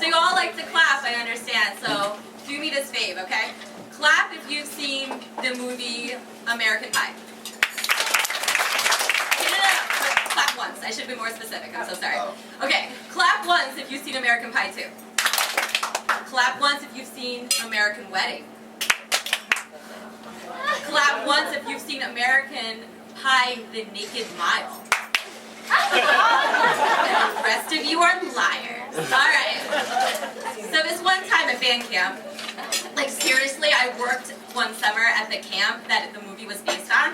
So you all like to clap, I understand. So do me this favor, okay? Clap if you've seen the movie American Pie. Clap once. I should be more specific. I'm so sorry. Okay, clap once if you've seen American Pie 2. Clap once if you've seen American Wedding. Clap once if you've seen American Pie The Naked Mile. And the rest of you are liars. Alright. So this one time at band camp, like seriously, I worked one summer at the camp that the movie was based on.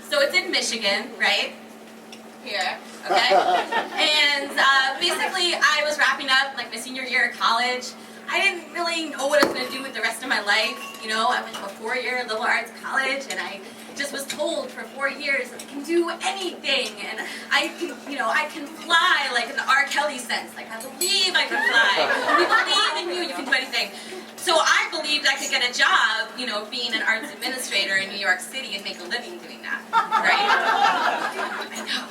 So it's in Michigan, right? Here, okay? And basically I was wrapping up like my senior year of college. I didn't really know what I was going to do with the rest of my life. You know, I went to a 4-year liberal arts college and I just was told for 4 years I can do anything and I can, you know, I can fly like in the R. Kelly sense. Like, I believe I can fly. We believe in you, you can do anything. So I believed I could get a job, you know, being an arts administrator in New York City and make a living doing that, right? I know.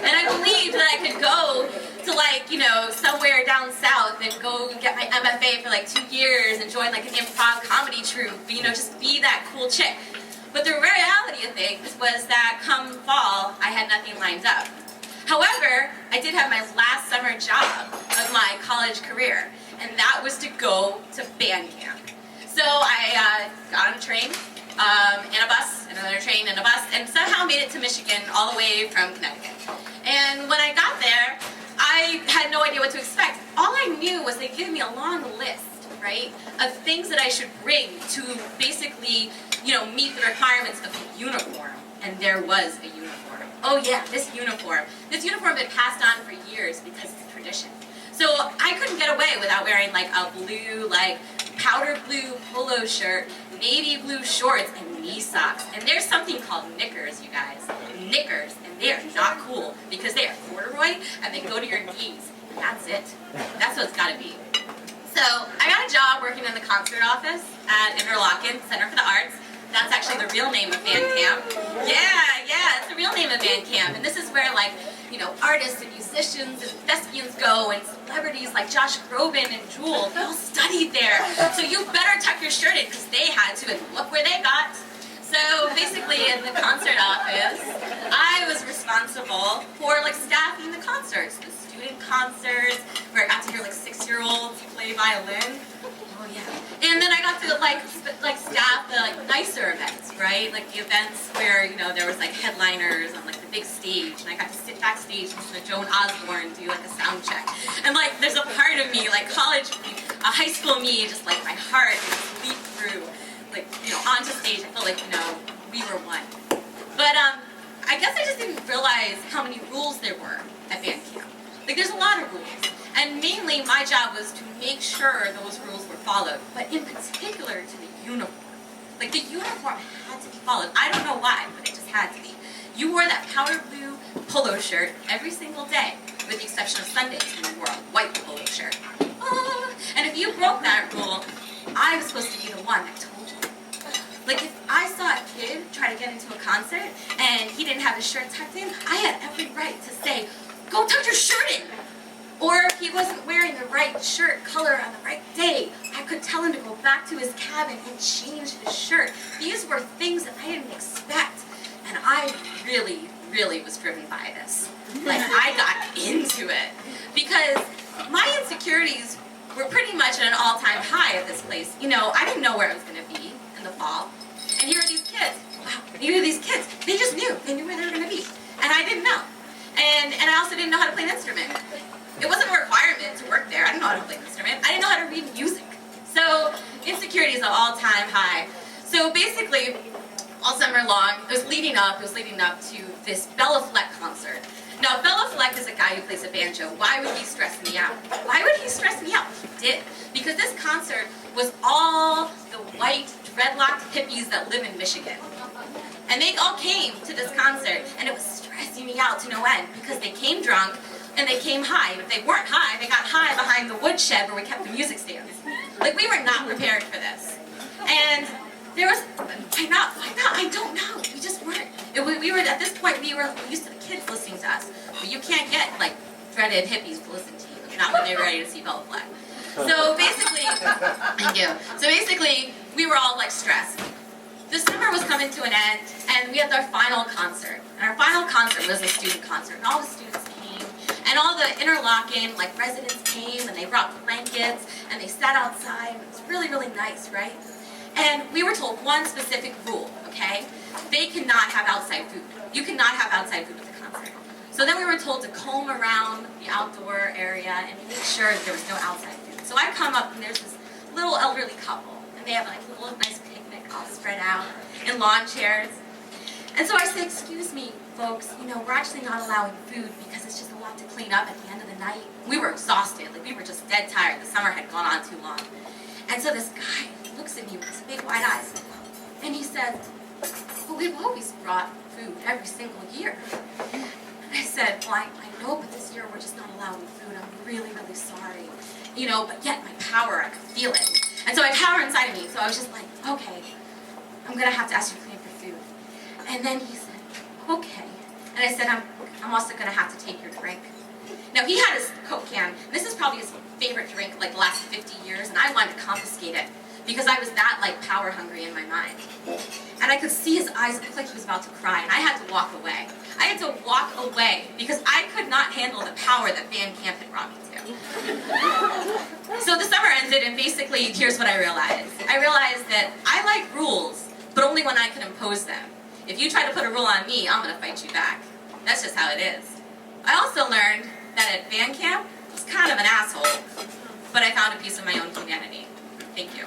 And I believed that I could go to like, you know, somewhere down south and go get my MFA for like 2 years and join like an improv comedy troupe, you know, just be that cool chick. But the reality of things was that come fall, I had nothing lined up. However, I did have my last summer job of my college career, and that was to go to band camp. So I got on a train, and a bus, and another train, and a bus, and somehow made it to Michigan all the way from Connecticut. And when I got there, I had no idea what to expect. All I knew was they'd give me a long list, right, of things that I should bring to basically, you know, meet the requirements of the uniform. And there was a uniform. Oh yeah, this uniform. This uniform had been passed on for years because it's tradition. So I couldn't get away without wearing like a blue, like powder blue polo shirt, navy blue shorts, and knee socks. And there's something called knickers, you guys. Knickers, and they are not cool because they are corduroy and they go to your knees. And that's it. That's what it's got to be. So I got a job working in the concert office at Interlochen Center for the Arts. That's actually the real name of band camp. Yeah, it's the real name of band camp. And this is where, like, you know, artists and musicians and thespians go, and celebrities like Josh Groban and Jewel, they all studied there. So you better tuck your shirt in because they had to, and look where they got. So basically in the concert office, I was responsible for like staffing the concerts, the student concerts, where I got to hear like 6-year-olds play violin. Oh yeah. And then I got to like staff the like nicer events, right? Like the events where, you know, there was like headliners on like the big stage, and I got to sit backstage and listen to Joan Osborne do like a sound check. And like there's a part of me, like college, high school me, just like my heart just leaped through, like, you know, onto stage. I felt like, you know, we were one. But I guess I just didn't realize how many rules there were at band camp. Like there's a lot of rules. And mainly my job was to make sure those rules were followed, but in particular to the uniform. Like the uniform had to be followed. I don't know why, but it just had to be. You wore that powder blue polo shirt every single day, with the exception of Sundays when you wore a white polo shirt. And if you broke that rule, I was supposed to be the one that told you. Like if I saw a kid try to get into a concert and he didn't have his shirt tucked in, I had every right to say, go tuck your shirt in. Or if he wasn't wearing the right shirt color on the right day, I could tell him to go back to his cabin and change his shirt. These were things that I didn't expect. And I really, really was driven by this. Like, I got into it. Because my insecurities were pretty much at an all-time high at this place. You know, I didn't know where I was going to be in the fall. And here are these kids. Wow, here are these kids. They just knew. They knew where they were going to be. And I didn't know. And I also didn't know how to play an instrument. It wasn't a requirement to work there. I didn't know how to play an instrument. I didn't know how to read music. So insecurity is an all-time high. So basically, all summer long, it was leading up to this Bella Fleck concert. Now, Bella Fleck is a guy who plays a banjo. Why would he stress me out? Why would he stress me out? He did. Because this concert was all the white, dreadlocked hippies that live in Michigan. And they all came to this concert, and it was stressing me out to no end, because they came drunk, and they came high. And if they weren't high, they got high behind the woodshed where we kept the music stands. Like, we were not prepared for this. And there was, why not? I don't know. We just weren't. We were, at this point, we were used to the kids listening to us. But you can't get, like, dreaded hippies to listen to you. not when they were ready to see Bella Flag. So basically, thank you. So basically, we were all like stressed. The summer was coming to an end, and we had our final concert. And our final concert was a student concert, and all the students came, and all the interlocking like residents came, and they brought blankets, and they sat outside. It was really, really nice, right? And we were told one specific rule, okay? They cannot have outside food. You cannot have outside food at the concert. So then we were told to comb around the outdoor area and make sure that there was no outside food. So I come up and there's this little elderly couple, and they have like a little nice picnic all spread out in lawn chairs. And so I say, excuse me, folks, you know, we're actually not allowing food because it's just a lot to clean up at the end of the night. We were exhausted, like we were just dead tired. The summer had gone on too long. And so this guy looks at me with his big wide eyes, and he says, well, we've always brought food every single year. And I said, well, I know, but this year we're just not allowing food. I'm really, really sorry. You know, but yet my power, I could feel it. And so my power inside of me, so I was just like, okay, I'm going to have to ask you to clean up your food. And then he said, okay. And I said, I'm also going to have to take your drink. Now, he had his Coke can. This is probably his favorite drink, like the last 50 years, and I wanted to confiscate it because I was that, like, power hungry in my mind. And I could see his eyes look like he was about to cry, and I had to walk away. I had to walk away because I could not handle the power that band camp had brought me to. So the summer ended, and basically, here's what I realized. I realized that I like rules, but only when I can impose them. If you try to put a rule on me, I'm going to fight you back. That's just how it is. I also learned that at band camp, I was kind of an asshole, but I found a piece of my own humanity. Thank you.